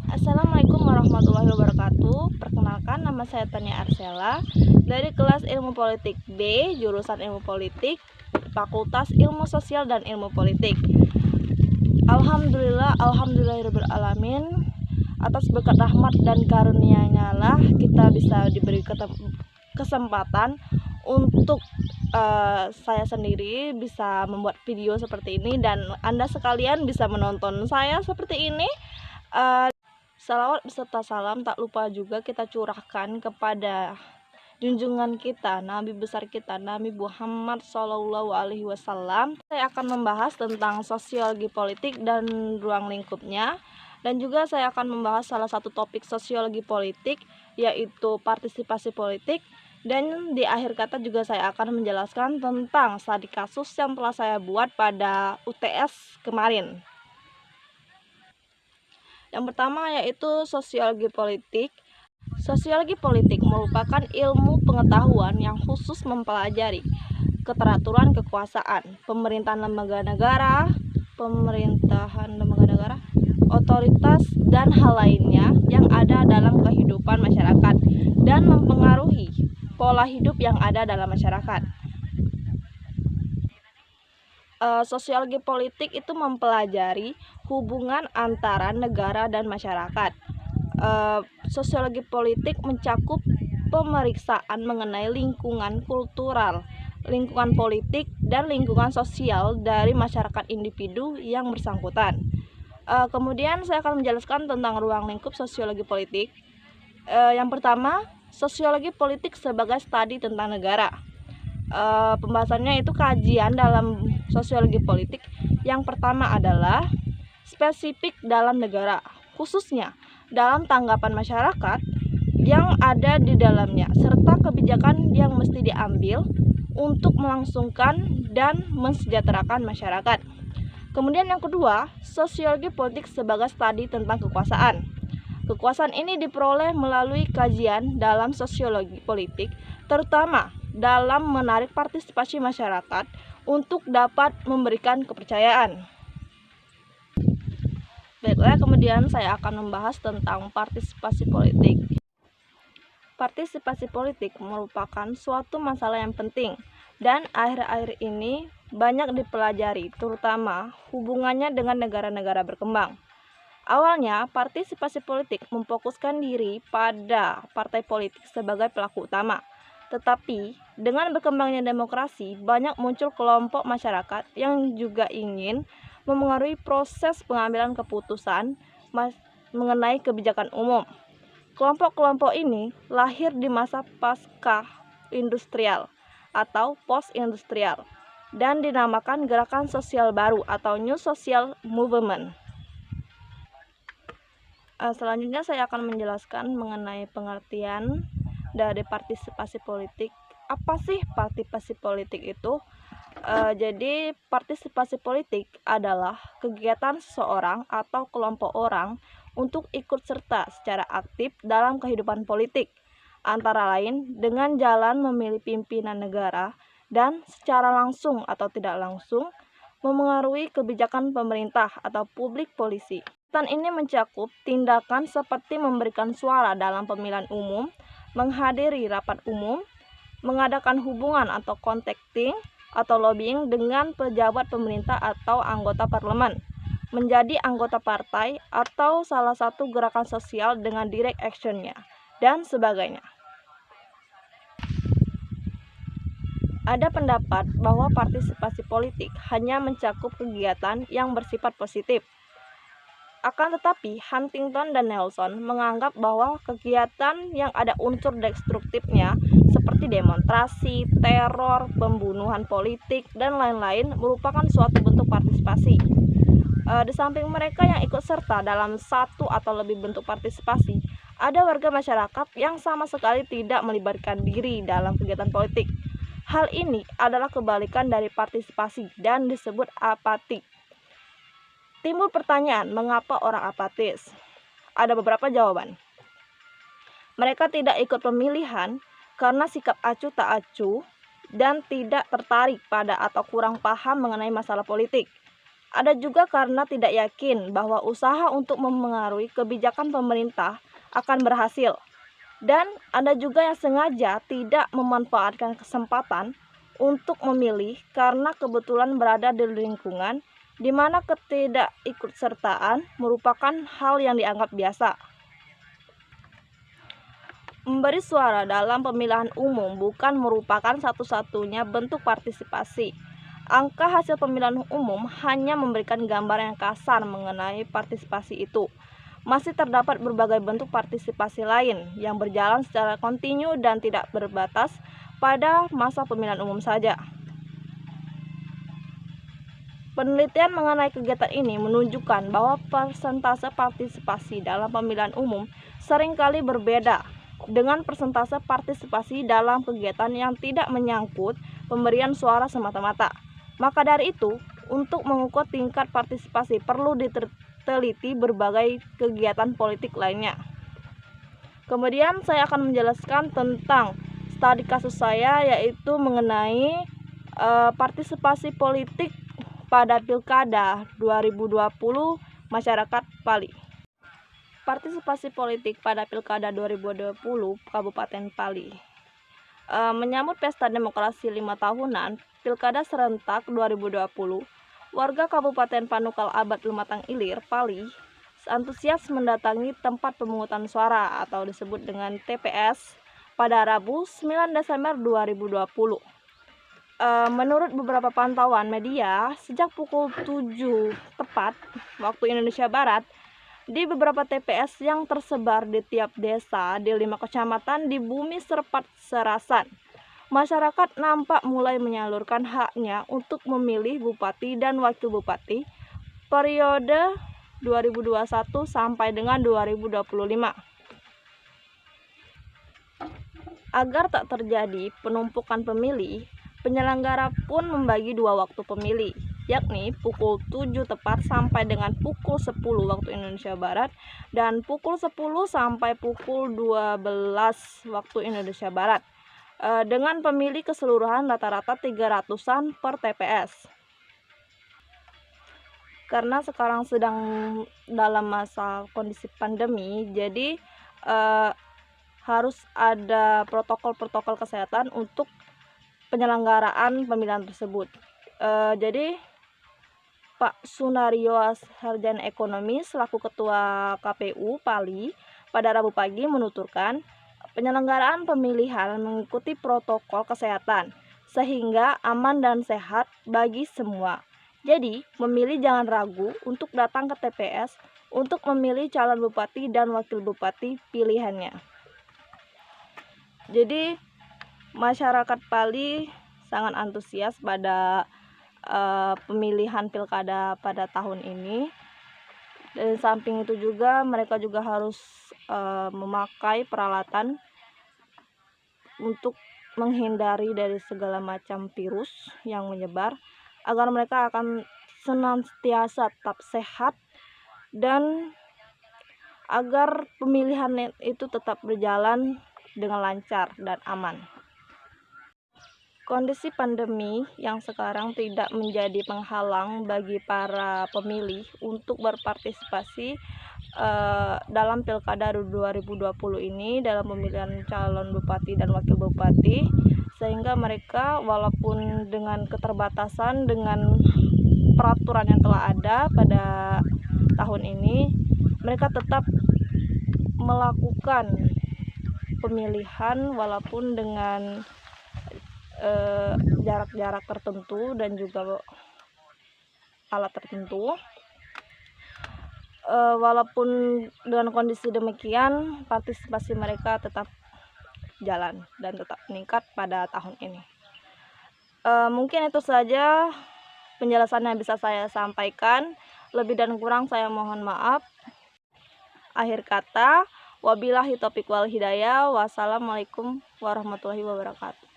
Assalamualaikum warahmatullahi wabarakatuh. Perkenalkan, nama saya Tania Arsela dari kelas Ilmu Politik B, jurusan Ilmu Politik, Fakultas Ilmu Sosial dan Ilmu Politik. Alhamdulillahirabbil alamin. Atas berkat rahmat dan karunia-Nya lah kita bisa diberi kesempatan untuk saya sendiri bisa membuat video seperti ini dan Anda sekalian bisa menonton saya seperti ini. Salawat beserta salam tak lupa juga kita curahkan kepada junjungan kita, Nabi besar kita, Nabi Muhammad SAW. Saya akan membahas tentang sosiologi politik dan ruang lingkupnya. Dan juga saya akan membahas salah satu topik sosiologi politik, yaitu partisipasi politik. Dan di akhir kata juga saya akan menjelaskan tentang studi kasus yang telah saya buat pada UTS kemarin. Yang pertama yaitu sosiologi politik. Sosiologi politik merupakan ilmu pengetahuan yang khusus mempelajari keteraturan kekuasaan, pemerintahan lembaga negara, otoritas, dan hal lainnya yang ada dalam kehidupan masyarakat dan mempengaruhi pola hidup yang ada dalam masyarakat. Sosiologi politik itu mempelajari hubungan antara negara dan masyarakat. Sosiologi politik mencakup pemeriksaan mengenai lingkungan kultural, lingkungan politik, dan lingkungan sosial dari masyarakat individu yang bersangkutan. Kemudian saya akan menjelaskan tentang ruang lingkup sosiologi politik. Yang pertama, sosiologi politik sebagai studi tentang negara. Pembahasannya itu kajian dalam sosiologi politik. Yang pertama adalah spesifik dalam negara, khususnya dalam tanggapan masyarakat yang ada di dalamnya, serta kebijakan yang mesti diambil untuk melangsungkan dan mensejahterakan masyarakat. Kemudian yang kedua, sosiologi politik sebagai studi tentang kekuasaan. Kekuasaan ini diperoleh melalui kajian dalam sosiologi politik, terutama dalam menarik partisipasi masyarakat untuk dapat memberikan kepercayaan. Baiklah, kemudian saya akan membahas tentang partisipasi politik. Partisipasi politik merupakan suatu masalah yang penting dan akhir-akhir ini banyak dipelajari, terutama hubungannya dengan negara-negara berkembang. Awalnya, partisipasi politik memfokuskan diri pada partai politik sebagai pelaku utama. Tetapi, dengan berkembangnya demokrasi, banyak muncul kelompok masyarakat yang juga ingin memengaruhi proses pengambilan keputusan mengenai kebijakan umum. Kelompok-kelompok ini lahir di masa pasca industrial atau post-industrial dan dinamakan gerakan sosial baru atau New Social Movement. Selanjutnya saya akan menjelaskan mengenai pengertian dari partisipasi politik. Apa sih partisipasi politik itu? Jadi partisipasi politik adalah kegiatan seseorang atau kelompok orang untuk ikut serta secara aktif dalam kehidupan politik, antara lain dengan jalan memilih pimpinan negara dan secara langsung atau tidak langsung memengaruhi kebijakan pemerintah atau publik polisi. Kegiatan ini mencakup tindakan seperti memberikan suara dalam pemilihan umum, menghadiri rapat umum, mengadakan hubungan atau contacting atau lobbying dengan pejabat pemerintah atau anggota parlemen, menjadi anggota partai atau salah satu gerakan sosial dengan direct action-nya, dan sebagainya. Ada pendapat bahwa partisipasi politik hanya mencakup kegiatan yang bersifat positif. Akan tetapi, Huntington dan Nelson menganggap bahwa kegiatan yang ada unsur destruktifnya seperti demonstrasi, teror, pembunuhan politik, dan lain-lain merupakan suatu bentuk partisipasi. Di samping mereka yang ikut serta dalam satu atau lebih bentuk partisipasi, ada warga masyarakat yang sama sekali tidak melibatkan diri dalam kegiatan politik. Hal ini adalah kebalikan dari partisipasi dan disebut apatik. Timbul pertanyaan, mengapa orang apatis? Ada beberapa jawaban. Mereka tidak ikut pemilihan karena sikap acuh tak acuh dan tidak tertarik pada atau kurang paham mengenai masalah politik. Ada juga karena tidak yakin bahwa usaha untuk memengaruhi kebijakan pemerintah akan berhasil. Dan ada juga yang sengaja tidak memanfaatkan kesempatan untuk memilih karena kebetulan berada di lingkungan di mana ketidakikutsertaan merupakan hal yang dianggap biasa. Memberi suara dalam pemilihan umum bukan merupakan satu-satunya bentuk partisipasi. Angka hasil pemilihan umum hanya memberikan gambaran yang kasar mengenai partisipasi itu. Masih terdapat berbagai bentuk partisipasi lain yang berjalan secara kontinu dan tidak berbatas pada masa pemilihan umum saja. Penelitian mengenai kegiatan ini menunjukkan bahwa persentase partisipasi dalam pemilihan umum seringkali berbeda dengan persentase partisipasi dalam kegiatan yang tidak menyangkut pemberian suara semata-mata. Maka dari itu, untuk mengukur tingkat partisipasi perlu diteliti berbagai kegiatan politik lainnya. Kemudian saya akan menjelaskan tentang studi kasus saya, yaitu mengenai partisipasi politik pada Pilkada 2020 masyarakat Pali. Partisipasi politik pada Pilkada 2020 Kabupaten Pali. Menyambut pesta demokrasi 5 tahunan Pilkada serentak 2020, warga Kabupaten Panukal Abad Lumatang Ilir, Pali, antusias mendatangi tempat pemungutan suara atau disebut dengan TPS pada Rabu 9 Desember 2020. Menurut beberapa pantauan media, sejak pukul 7 tepat waktu Indonesia Barat, di beberapa TPS yang tersebar di tiap desa di 5 kecamatan di Bumi Serpat Serasan, masyarakat nampak mulai menyalurkan haknya untuk memilih bupati dan wakil bupati periode 2021 sampai dengan 2025. Agar tak terjadi penumpukan pemilih, penyelenggara pun membagi 2 waktu pemilih, yakni pukul 7 tepat sampai dengan pukul 10 waktu Indonesia Barat dan pukul 10 sampai pukul 12 waktu Indonesia Barat, dengan pemilih keseluruhan rata-rata 300-an per TPS. Karena sekarang sedang dalam masa kondisi pandemi, jadi harus ada protokol-protokol kesehatan untuk penyelenggaraan pemilihan tersebut. Jadi Pak Sunario Sarjana Ekonomi selaku Ketua KPU Pali pada Rabu pagi menuturkan penyelenggaraan pemilihan mengikuti protokol kesehatan sehingga aman dan sehat bagi semua. Jadi, pemilih jangan ragu untuk datang ke TPS untuk memilih calon bupati dan wakil bupati pilihannya. Jadi, masyarakat Pali sangat antusias pada pemilihan pilkada pada tahun ini. Dan samping itu juga mereka juga harus memakai peralatan untuk menghindari dari segala macam virus yang menyebar, agar mereka akan senantiasa tetap sehat dan agar pemilihan itu tetap berjalan dengan lancar dan aman. Kondisi pandemi yang sekarang tidak menjadi penghalang bagi para pemilih untuk berpartisipasi dalam Pilkada 2020 ini dalam pemilihan calon bupati dan wakil bupati, sehingga mereka walaupun dengan keterbatasan dengan peraturan yang telah ada pada tahun ini, mereka tetap melakukan pemilihan walaupun dengan jarak-jarak tertentu dan juga alat tertentu. Walaupun dengan kondisi demikian, partisipasi mereka tetap jalan dan tetap meningkat pada tahun ini. Mungkin itu saja penjelasan yang bisa saya sampaikan. Lebih dan kurang saya mohon maaf. Akhir kata, wabillahi taufiq wal hidayah. Wassalamualaikum warahmatullahi wabarakatuh.